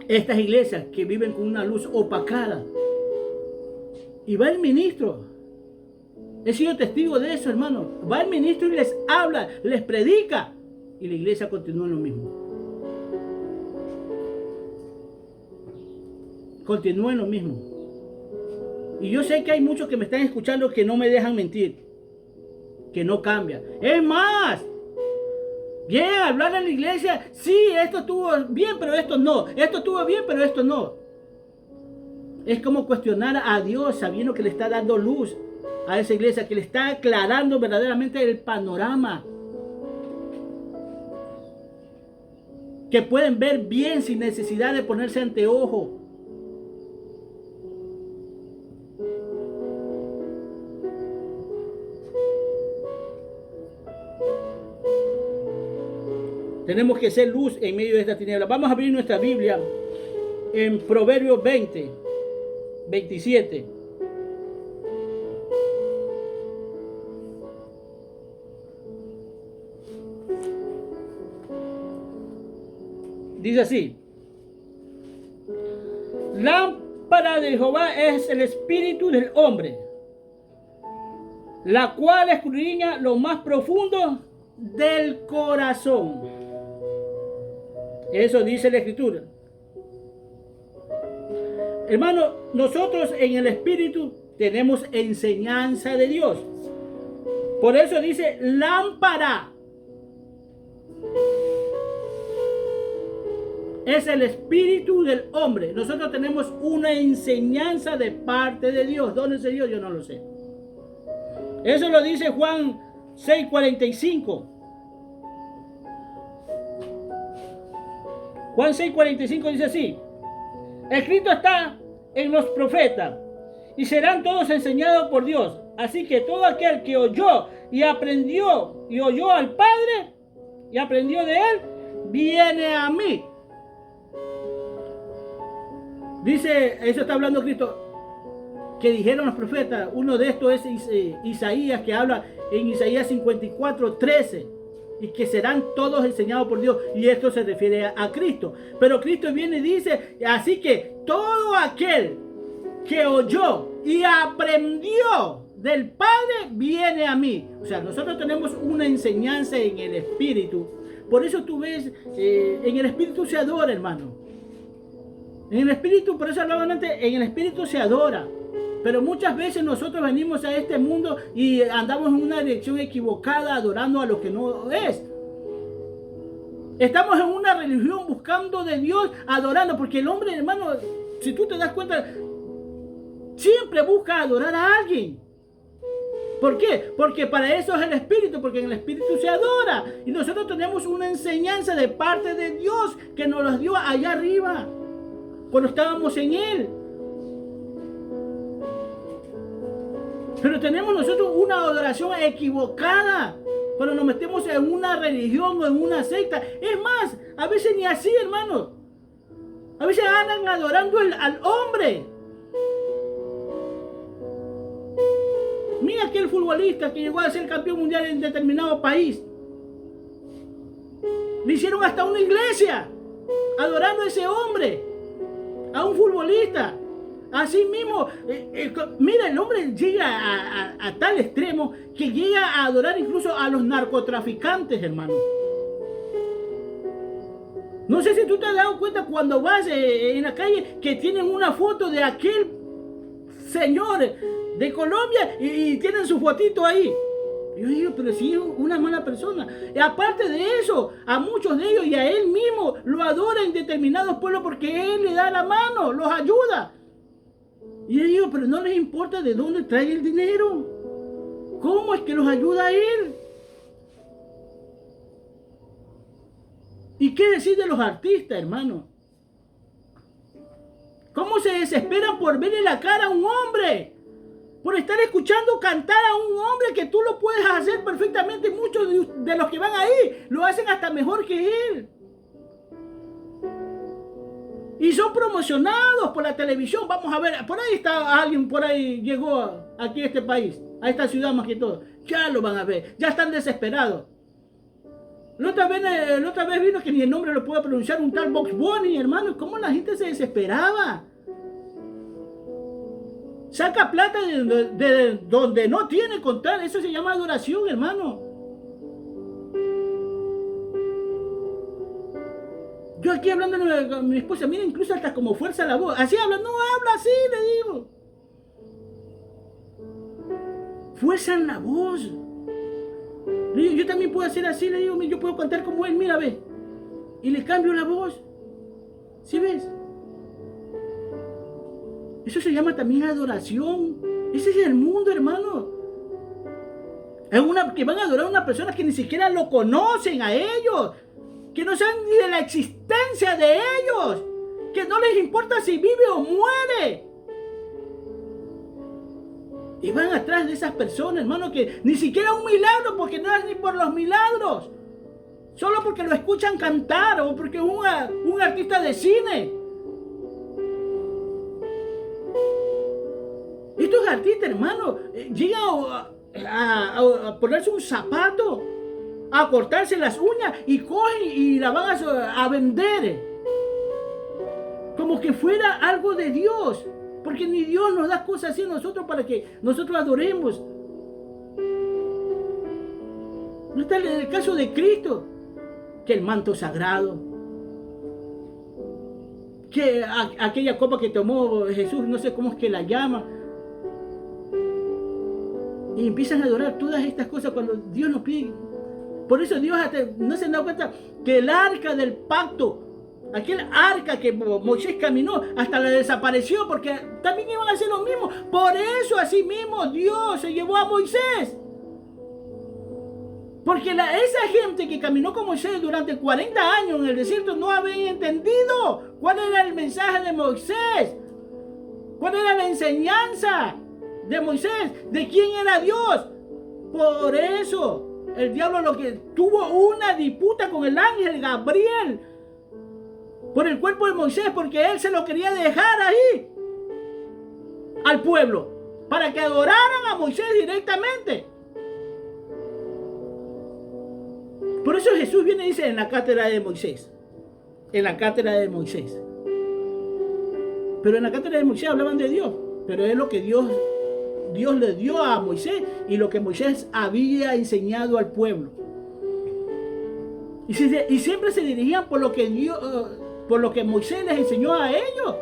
Estas iglesias que viven con una luz opacada. Y va el ministro. He sido testigo de eso, hermano. Va el ministro y les habla, les predica. Y la iglesia continúa en lo mismo. Continúa en lo mismo. Y yo sé que hay muchos que me están escuchando que no me dejan mentir. Que no cambia. Es más, bien, hablar en la iglesia, sí, esto estuvo bien, pero esto no. Esto estuvo bien, pero esto no. Es como cuestionar a Dios sabiendo que le está dando luz a esa iglesia, que le está aclarando verdaderamente el panorama. Que pueden ver bien sin necesidad de ponerse anteojos. Tenemos que ser luz en medio de esta tiniebla. Vamos a abrir nuestra Biblia en Proverbios 20, 27. Dice así: lámpara de Jehová es el espíritu del hombre, la cual escudriña lo más profundo del corazón. Eso dice la Escritura. Hermano, nosotros en el Espíritu tenemos enseñanza de Dios. Por eso dice lámpara. Es el espíritu del hombre. Nosotros tenemos una enseñanza de parte de Dios. ¿Dónde es Dios? Yo no lo sé. Eso lo dice Juan 6:45. Juan 6:45 dice así: escrito está en los profetas, y serán todos enseñados por Dios. Así que todo aquel que oyó y aprendió y oyó al Padre y aprendió de él, viene a mí. Dice, eso está hablando Cristo, que dijeron los profetas. Uno de estos es Isaías, que habla en Isaías 54:13. Y que serán todos enseñados por Dios. Y esto se refiere a Cristo. Pero Cristo viene y dice, así que todo aquel que oyó y aprendió del Padre, viene a mí. O sea, nosotros tenemos una enseñanza en el Espíritu. Por eso tú ves, en el Espíritu se adora, hermano. En el Espíritu, por eso hablaban antes, en el Espíritu se adora. Pero muchas veces nosotros venimos a este mundo y andamos en una dirección equivocada, adorando a lo que no es. Estamos en una religión buscando de Dios, adorando, porque el hombre, hermano, si tú te das cuenta, siempre busca adorar a alguien. ¿Por qué? Porque para eso es el Espíritu, porque en el Espíritu se adora. Y nosotros tenemos una enseñanza de parte de Dios que nos la dio allá arriba, cuando estábamos en Él. Pero tenemos nosotros una adoración equivocada cuando nos metemos en una religión o en una secta. Es más, a veces ni así, hermano. A veces andan adorando al hombre. Mira aquel futbolista que llegó a ser campeón mundial en determinado país. Le hicieron hasta una iglesia adorando a ese hombre, a un futbolista. Así mismo, mira, el hombre llega a tal extremo que llega a adorar incluso a los narcotraficantes, hermano. No sé si tú te has dado cuenta cuando vas en la calle que tienen una foto de aquel señor de Colombia y tienen su fotito ahí. Yo digo, pero si es una mala persona. Y aparte de eso, a muchos de ellos y a él mismo lo adora en determinados pueblos porque él le da la mano, los ayuda. Y yo digo, pero no les importa de dónde trae el dinero. ¿Cómo es que los ayuda a él? ¿Y qué decir de los artistas, hermano? ¿Cómo se desesperan por verle la cara a un hombre? Por estar escuchando cantar a un hombre que tú lo puedes hacer perfectamente. Muchos de los que van ahí lo hacen hasta mejor que él. Y son promocionados por la televisión. Vamos a ver, por ahí está alguien, por ahí llegó aquí a este país, a esta ciudad más que todo. Ya lo van a ver, ya están desesperados. La otra vez vino que ni el nombre lo puedo pronunciar, un tal Bugs Bunny, hermano. ¿Cómo la gente se desesperaba? Saca plata de donde no tiene con tal. Eso se llama adoración, hermano. Yo aquí hablando con mi esposa, mira, incluso hasta como fuerza la voz. Así habla, no habla así, le digo. Fuerza en la voz. Le digo, yo también puedo hacer así, le digo, yo puedo cantar como él, mira, ve. Y le cambio la voz. ¿Sí ves? Eso se llama también adoración. Ese es el mundo, hermano. Es que van a adorar a una persona que ni siquiera lo conocen a ellos. Que no saben ni de la existencia de ellos. Que no les importa si vive o muere. Y van atrás de esas personas, hermano, que ni siquiera un milagro, porque no es ni por los milagros. Solo porque lo escuchan cantar o porque es un artista de cine. Estos artistas, hermano, llegan a ponerse un zapato, a cortarse las uñas y cogen y la van a vender. Como que fuera algo de Dios. Porque ni Dios nos da cosas así a nosotros para que nosotros adoremos. No está en el caso de Cristo, que el manto sagrado, que aquella copa que tomó Jesús, no sé cómo es que la llama, y empiezan a adorar todas estas cosas cuando Dios nos pide. Por eso Dios no se han dado cuenta que el arca del pacto, aquel arca que Moisés caminó, hasta la desapareció, porque también iban a hacer lo mismo. Por eso así mismo Dios se llevó a Moisés. Porque esa gente que caminó con Moisés durante 40 años en el desierto no habían entendido cuál era el mensaje de Moisés, cuál era la enseñanza de Moisés, de quién era Dios. Por eso el diablo lo que tuvo una disputa con el ángel Gabriel por el cuerpo de Moisés, porque él se lo quería dejar ahí al pueblo para que adoraran a Moisés directamente. Por eso Jesús viene y dice en la cátedra de Moisés, en la cátedra de Moisés. Pero en la cátedra de Moisés hablaban de Dios, pero es lo que Dios le dio a Moisés y lo que Moisés había enseñado al pueblo. Y siempre se dirigían por lo que Moisés les enseñó a ellos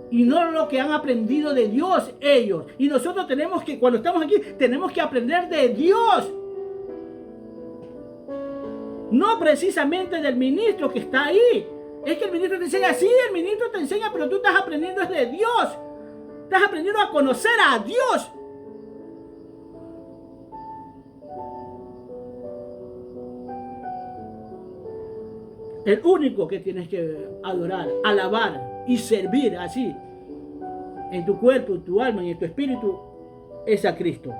y no lo que han aprendido de Dios ellos. Y nosotros tenemos que, cuando estamos aquí, tenemos que aprender de Dios. No precisamente del ministro que está ahí. Es que el ministro te enseña, sí, el ministro te enseña, pero tú estás aprendiendo de Dios. Estás aprendiendo a conocer a Dios. El único que tienes que adorar, alabar y servir así en tu cuerpo, en tu alma y en tu espíritu es a Cristo.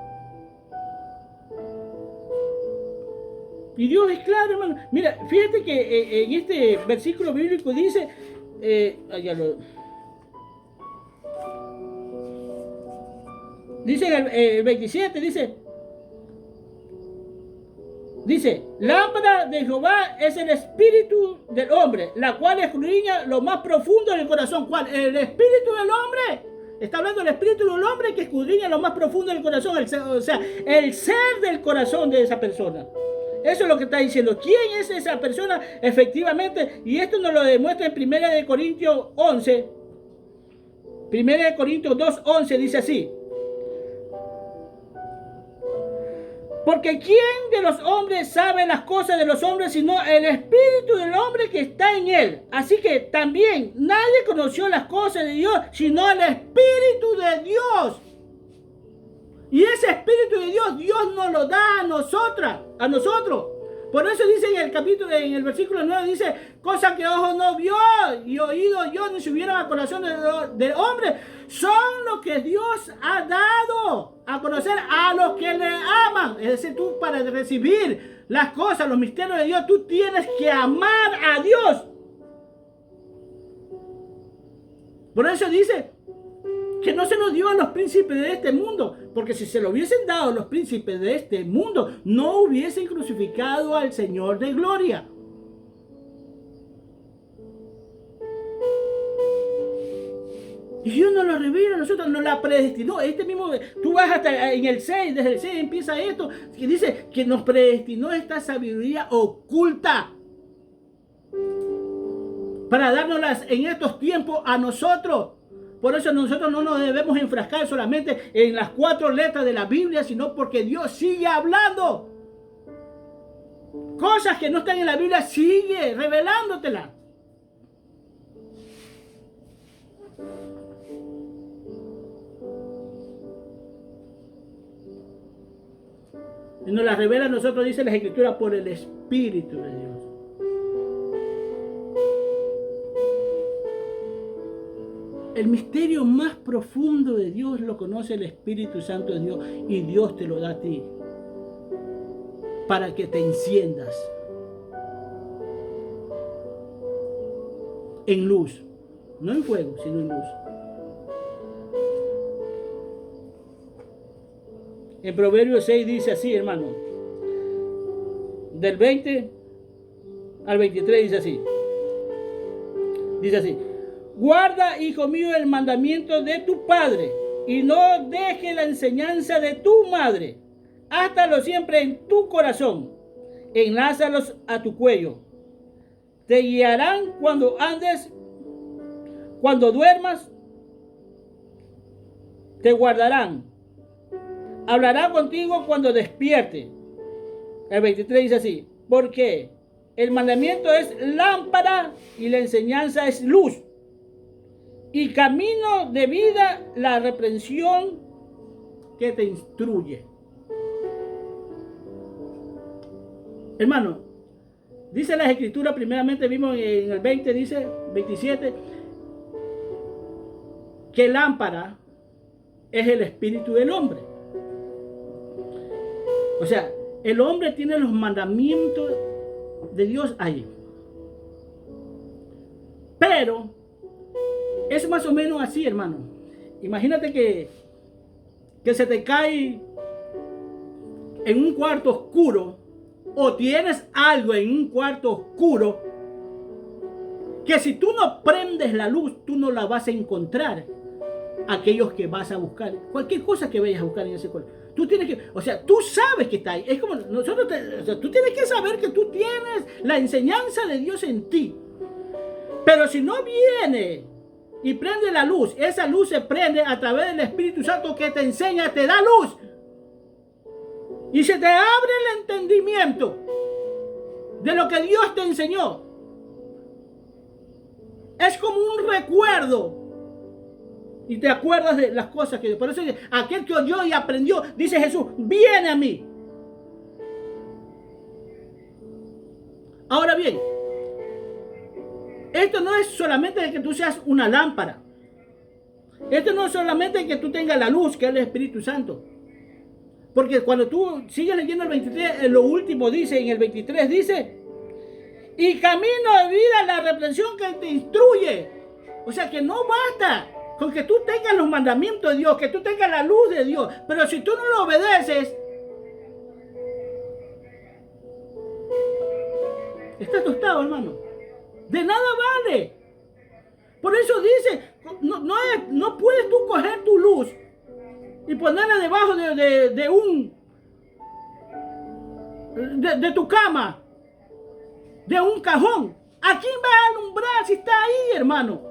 Y Dios es claro, hermano. Mira, fíjate que en este versículo bíblico dice, Dice en el 27, dice, lámpara de Jehová es el espíritu del hombre, la cual escudriña lo más profundo del corazón. ¿Cuál? El espíritu del hombre. Está hablando del espíritu del hombre que escudriña lo más profundo del corazón, o sea, el ser del corazón de esa persona. Eso es lo que está diciendo. ¿Quién es esa persona? Efectivamente, y esto nos lo demuestra en 1 Corintios 11. 1 Corintios 2:11 dice así. Porque ¿quién de los hombres sabe las cosas de los hombres sino el espíritu del hombre que está en él? Así que también nadie conoció las cosas de Dios sino el espíritu de Dios. Y ese espíritu de Dios, Dios nos lo da a nosotros. Por eso dice en el versículo 9, dice, cosa que ojo no vio y oído yo ni subieron al corazón del hombre, son lo que Dios ha dado a conocer a los que le aman. Es decir, tú para recibir las cosas, los misterios de Dios, tú tienes que amar a Dios. Por eso dice que no se nos dio a los príncipes de este mundo, porque si se lo hubiesen dado a los príncipes de este mundo, no hubiesen crucificado al Señor de gloria. Y Dios nos lo revela a nosotros, nos la predestinó. Este mismo, tú vas hasta en el 6, desde el 6 empieza esto, que dice que nos predestinó esta sabiduría oculta para dárnoslas en estos tiempos a nosotros. Por eso nosotros no nos debemos enfrascar solamente en las 4 letras de la Biblia, sino porque Dios sigue hablando. Cosas que no están en la Biblia, sigue revelándotelas. Y nos las revela a nosotros, dice la Escritura, por el Espíritu de Dios. El misterio más profundo de Dios lo conoce el Espíritu Santo de Dios y Dios te lo da a ti para que te enciendas en luz, no en fuego, sino en luz. En Proverbios 6 dice así, hermano, del 20 al 23 dice así. Guarda, hijo mío, el mandamiento de tu padre y no deje la enseñanza de tu madre. Házalo siempre en tu corazón. Enlázalos a tu cuello. Te guiarán cuando andes, cuando duermas. Te guardarán. Hablará contigo cuando despierte. El 23 dice así. Porque el mandamiento es lámpara y la enseñanza es luz. Y camino de vida la reprensión que te instruye. Hermano, dice las Escrituras, primeramente vimos en el 20, dice 27, que lámpara es el espíritu del hombre. O sea, el hombre tiene los mandamientos de Dios ahí. Pero es más o menos así, hermano. Imagínate que se te cae en un cuarto oscuro, o tienes algo en un cuarto oscuro, que si tú no prendes la luz, tú no la vas a encontrar. Aquellos que vas a buscar, cualquier cosa que vayas a buscar en ese cuarto, tú tienes que, o sea, tú sabes que está ahí. Es como nosotros, tú tienes que saber que tú tienes la enseñanza de Dios en ti. Pero si no viene y prende la luz, esa luz se prende a través del Espíritu Santo que te enseña, te da luz. Y se te abre el entendimiento de lo que Dios te enseñó. Es como un recuerdo. Y te acuerdas de las cosas que... Por eso aquel que oyó y aprendió, dice Jesús, viene a mí. Ahora bien, esto no es solamente de que tú seas una lámpara. Esto no es solamente de que tú tengas la luz, que es el Espíritu Santo. Porque cuando tú sigues leyendo el 23, lo último dice, en el 23 dice, y camino de vida la reprensión que te instruye. O sea que no basta con que tú tengas los mandamientos de Dios, que tú tengas la luz de Dios, pero si tú no lo obedeces, está tostado, hermano. De nada vale. Por eso dice, no puedes tú coger tu luz y ponerla debajo de tu cama, de un cajón. ¿A quién va a alumbrar si está ahí, hermano?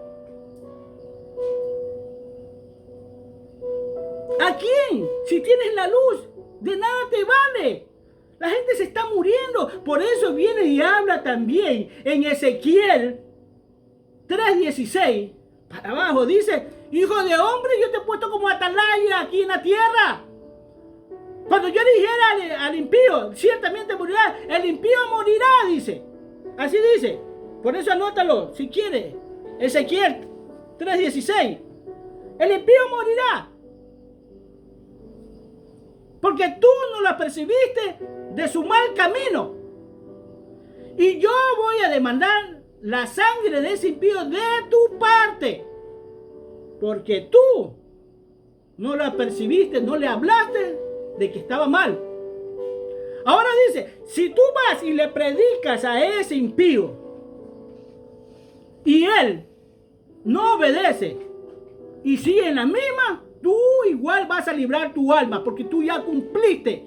¿A quién? Si tienes la luz, de nada te vale. La gente se está muriendo. Por eso viene y habla también en Ezequiel 3:16. Para abajo dice, hijo de hombre, yo te he puesto como atalaya aquí en la tierra. Cuando yo dijera al impío, ciertamente morirá, el impío morirá, dice. Así dice. Por eso anótalo, si quieres. Ezequiel 3:16. El impío morirá. Porque tú no lo apercibiste de su mal camino. Y yo voy a demandar la sangre de ese impío de tu parte. Porque tú no lo apercibiste, no le hablaste de que estaba mal. Ahora dice, si tú vas y le predicas a ese impío y él no obedece y sigue en la misma, tú igual vas a librar tu alma porque tú ya cumpliste.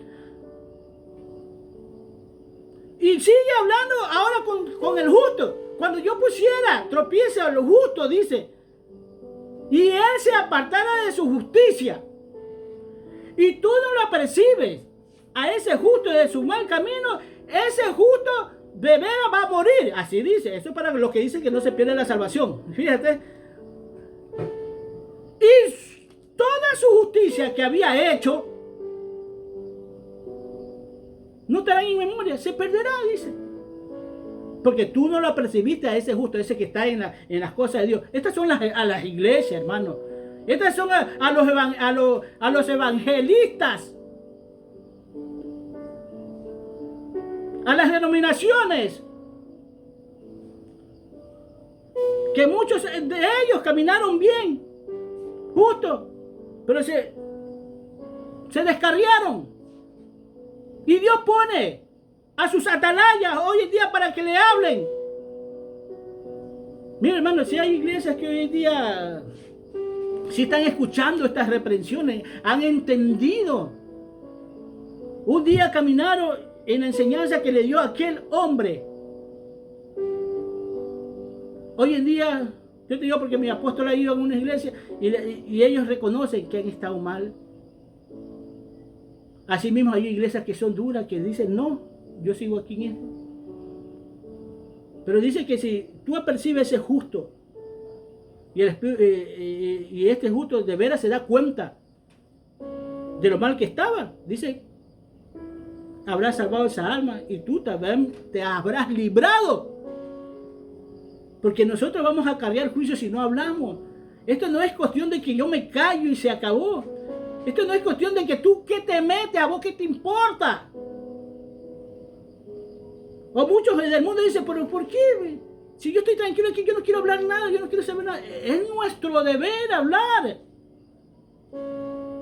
Y sigue hablando ahora con el justo. Cuando yo pusiera tropiece a los justos, dice, y él se apartara de su justicia, y tú no lo percibes a ese justo de su mal camino, ese justo de veras va a morir. Así dice. Eso es para los que dicen que no se pierde la salvación. Fíjate. Y toda su justicia que había hecho no estará en memoria, se perderá, dice. Porque tú no lo percibiste a ese justo, ese que está en las cosas de Dios. Estas son a las iglesias, hermano. Estas son a los evangelistas. A las denominaciones. Que muchos de ellos caminaron bien, justo, pero se descarriaron. Y Dios pone a sus atalayas hoy en día para que le hablen. Mira, hermano, si hay iglesias que hoy en día si están escuchando estas reprensiones, han entendido. Un día caminaron en la enseñanza que le dio aquel hombre. Hoy en día, yo te digo porque mi apóstol ha ido a una iglesia y ellos reconocen que han estado mal. Asimismo hay iglesias que son duras, que dicen, no, yo sigo aquí en esto. Pero dice que si tú apercibes ese justo, y este justo de veras se da cuenta de lo mal que estaba, dice, habrás salvado esa alma y tú también te habrás librado. Porque nosotros vamos a cargar juicio si no hablamos. Esto no es cuestión de que yo me callo y se acabó. Esto no es cuestión de que tú, ¿qué te metes? ¿A vos qué te importa? O muchos del mundo dicen, pero ¿por qué? Si yo estoy tranquilo aquí, yo no quiero hablar nada, yo no quiero saber nada. Es nuestro deber hablar.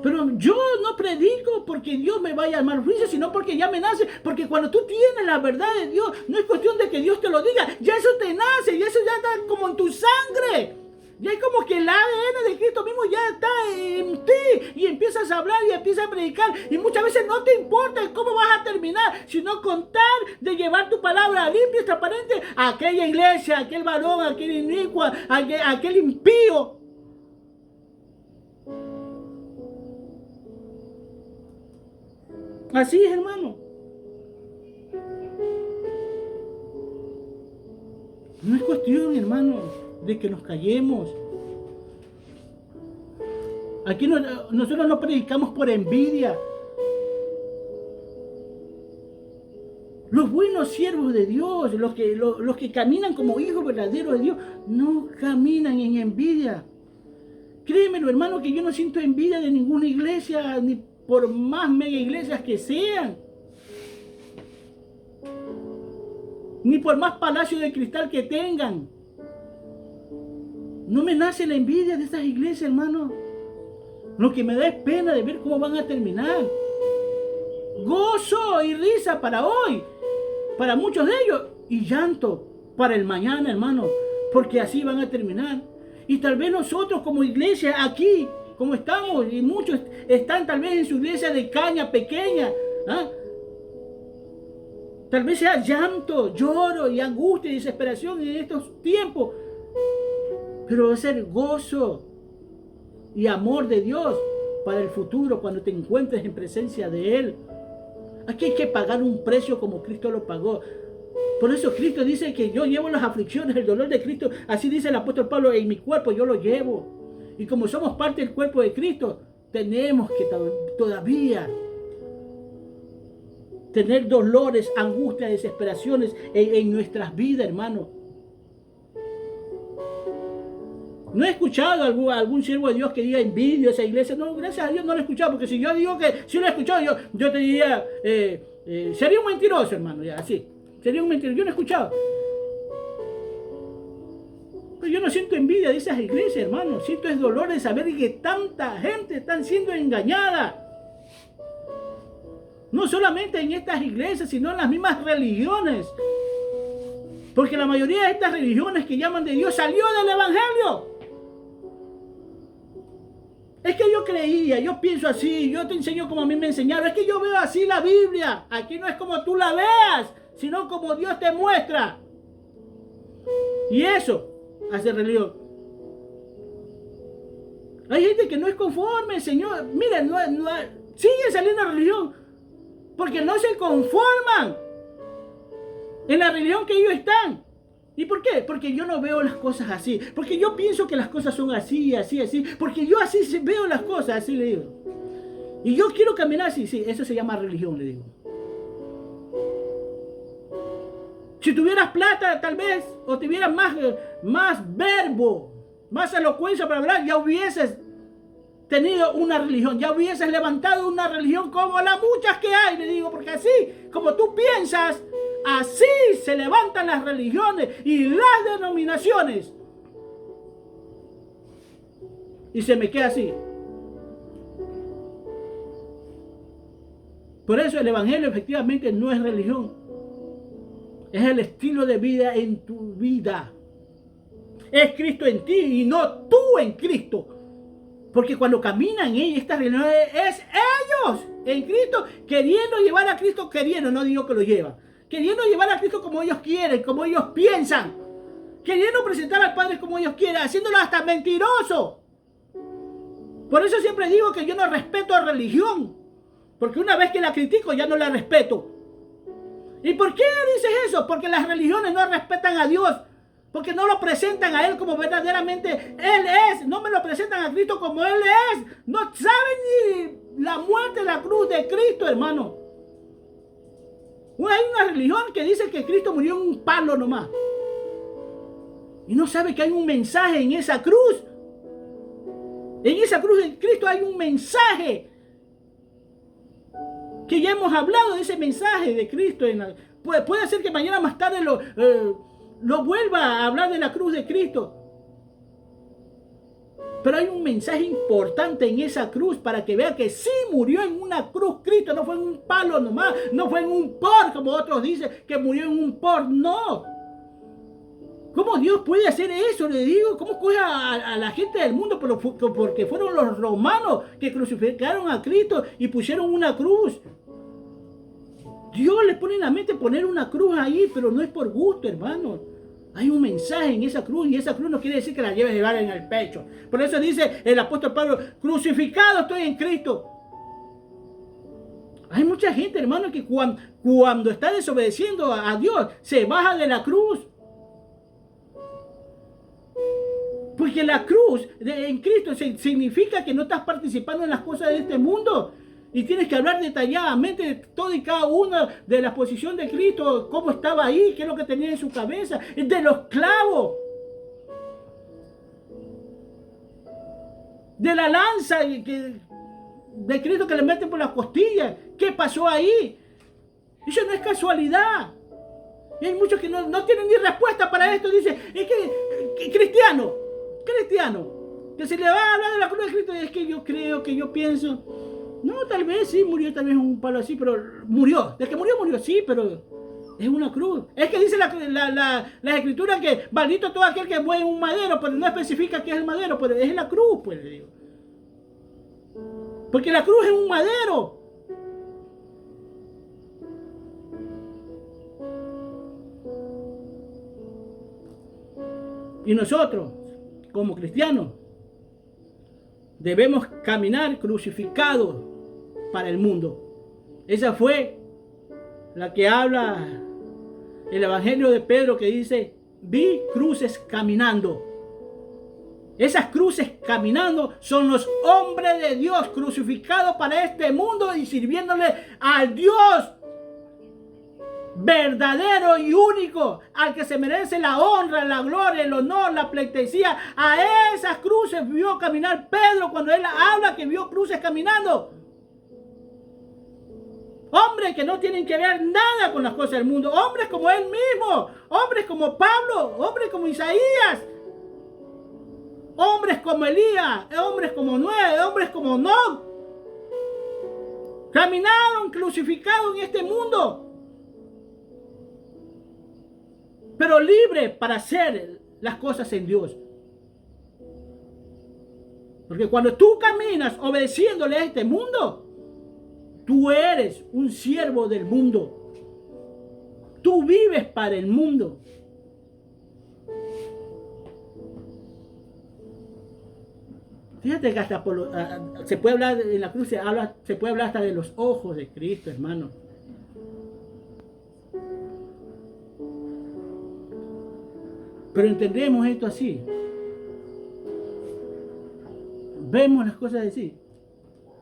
Pero yo no predico porque Dios me vaya a mal juicio, sino porque ya me nace. Porque cuando tú tienes la verdad de Dios, no es cuestión de que Dios te lo diga. Ya eso te nace, y eso ya está como en tu sangre. Ya es como que el ADN de Cristo mismo ya está en ti. Y empiezas a hablar y empiezas a predicar. Y muchas veces no te importa cómo vas a terminar, sino contar de llevar tu palabra limpia y transparente a aquella iglesia, a aquel varón, a aquel inicuo, a aquel impío. Así es, hermano. No es cuestión, hermano, de que nos callemos. Aquí nosotros no predicamos por envidia. Los buenos siervos de Dios, los que caminan como hijos verdaderos de Dios, no caminan en envidia. Créemelo, hermano, que yo no siento envidia de ninguna iglesia, ni por más mega iglesias que sean, ni por más palacios de cristal que tengan. No me nace la envidia de estas iglesias, hermano. Lo que me da es pena de ver cómo van a terminar. Gozo y risa para hoy, para muchos de ellos, y llanto para el mañana, hermano, porque así van a terminar. Y tal vez nosotros como iglesia aquí, como estamos, y muchos están tal vez en su iglesia de caña pequeña, ¿ah? Tal vez sea llanto, lloro y angustia y desesperación en estos tiempos, pero va a ser gozo y amor de Dios para el futuro cuando te encuentres en presencia de Él. Aquí hay que pagar un precio como Cristo lo pagó. Por eso Cristo dice que yo llevo las aflicciones, el dolor de Cristo. Así dice el apóstol Pablo, en mi cuerpo yo lo llevo. Y como somos parte del cuerpo de Cristo, tenemos que todavía tener dolores, angustias, desesperaciones en nuestras vidas, hermano. No he escuchado algún siervo de Dios que diga envidio a esa iglesia. No, gracias a Dios no lo he escuchado, porque si yo digo que si lo he escuchado, yo te diría, sería un mentiroso, hermano, ya, así. Sería un mentiroso. Yo no he escuchado. Pero yo no siento envidia de esas iglesias, hermano. Siento es dolor de saber que tanta gente está siendo engañada. No solamente en estas iglesias, sino en las mismas religiones. Porque la mayoría de estas religiones que llaman de Dios salió del evangelio. Es que yo creía, yo pienso así, yo te enseño como a mí me enseñaron. Es que yo veo así la Biblia. Aquí no es como tú la veas, sino como Dios te muestra. Y eso hace religión. Hay gente que no es conforme, Señor. Miren, sigue saliendo religión. Porque no se conforman en la religión que ellos están. ¿Y por qué? Porque yo no veo las cosas así. Porque yo pienso que las cosas son así, así, así. Porque yo así veo las cosas, así le digo. Y yo quiero caminar así, sí, eso se llama religión, le digo. Si tuvieras plata, tal vez, o tuvieras más verbo, más elocuencia para hablar, ya hubieses tenido una religión, ya hubieses levantado una religión como las muchas que hay, le digo, porque así como tú piensas, así se levantan las religiones y las denominaciones. Y se me queda así. Por eso el evangelio efectivamente no es religión. Es el estilo de vida en tu vida. Es Cristo en ti y no tú en Cristo. Porque cuando caminan en estas religiones es ellos en Cristo queriendo llevar a Cristo, no digo que lo llevan. Queriendo llevar a Cristo como ellos quieren, como ellos piensan. Queriendo presentar al Padre como ellos quieren, haciéndolo hasta mentiroso. Por eso siempre digo que yo no respeto a religión. Porque una vez que la critico ya no la respeto. ¿Y por qué dices eso? Porque las religiones no respetan a Dios. Porque no lo presentan a Él como verdaderamente Él es. No me lo presentan a Cristo como Él es. No saben ni la muerte, la cruz de Cristo, hermano. Hay una religión que dice que Cristo murió en un palo nomás. Y no sabe que hay un mensaje en esa cruz. En esa cruz de Cristo hay un mensaje. Que ya hemos hablado de ese mensaje de Cristo. Puede ser que mañana más tarde lo vuelva a hablar de la cruz de Cristo. Pero hay un mensaje importante en esa cruz para que vea que sí murió en una cruz Cristo. No fue en un palo nomás. No fue en un por, como otros dicen que murió en un por. No. ¿Cómo Dios puede hacer eso? Le digo, ¿cómo coge a la gente del mundo? Porque fueron los romanos que crucificaron a Cristo y pusieron una cruz. Dios le pone en la mente poner una cruz ahí, pero no es por gusto, hermano. Hay un mensaje en esa cruz y esa cruz no quiere decir que la lleves a llevar en el pecho. Por eso dice el apóstol Pablo, crucificado estoy en Cristo. Hay mucha gente, hermano, que cuando está desobedeciendo a Dios, se baja de la cruz. Porque la cruz en Cristo significa que no estás participando en las cosas de este mundo. Y tienes que hablar detalladamente de todo y cada una de la posición de Cristo, cómo estaba ahí, qué es lo que tenía en su cabeza, de los clavos, de la lanza de Cristo que le meten por las costillas. ¿Qué pasó ahí? Eso no es casualidad. Y hay muchos que no tienen ni respuesta para esto. Dicen, es que cristiano, cristiano que se le va a hablar de la cruz de Cristo, es que yo creo, que yo pienso, no, tal vez sí murió, tal vez un palo así, pero murió. De que murió, sí, pero es una cruz. Es que dice la escritura que maldito todo aquel que mueve un madero, pero no especifica qué es el madero, pero es la cruz, pues le digo. Porque la cruz es un madero. Y nosotros, como cristianos, debemos caminar crucificados para el mundo. Esa fue la que habla el Evangelio de Pedro, que dice, vi cruces caminando. Esas cruces caminando son los hombres de Dios crucificados para este mundo y sirviéndole al Dios verdadero y único, al que se merece la honra, la gloria, el honor, la pleitesía. A esas cruces vio caminar Pedro cuando él habla que vio cruces caminando. Hombres que no tienen que ver nada con las cosas del mundo, hombres como él mismo, hombres como Pablo, hombres como Isaías, hombres como Elías, hombres como Noé, hombres como Noé, caminaron crucificados en este mundo, pero libres para hacer las cosas en Dios. Porque cuando tú caminas obedeciéndole a este mundo, tú eres un siervo del mundo. Tú vives para el mundo. Fíjate que hasta se puede hablar en la cruz, se puede hablar hasta de los ojos de Cristo, hermano. Pero entendemos esto así. Vemos las cosas así.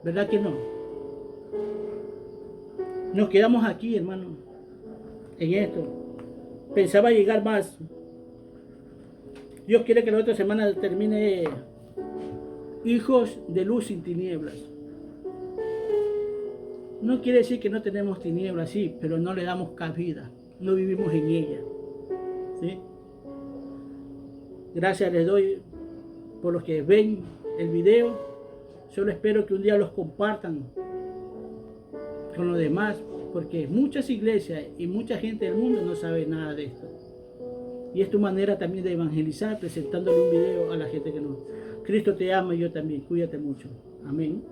¿Verdad que no? Nos quedamos aquí, hermano, en esto. Pensaba llegar más. Dios quiere que la otra semana termine Hijos de luz sin tinieblas. No quiere decir que no tenemos tinieblas, sí, pero no le damos cabida. No vivimos en ella. ¿Sí? Gracias les doy por los que ven el video. Solo espero que un día los compartan con los demás, porque muchas iglesias y mucha gente del mundo no sabe nada de esto. Y es tu manera también de evangelizar, presentándole un video a la gente que no. Cristo te ama y yo también. Cuídate mucho. Amén.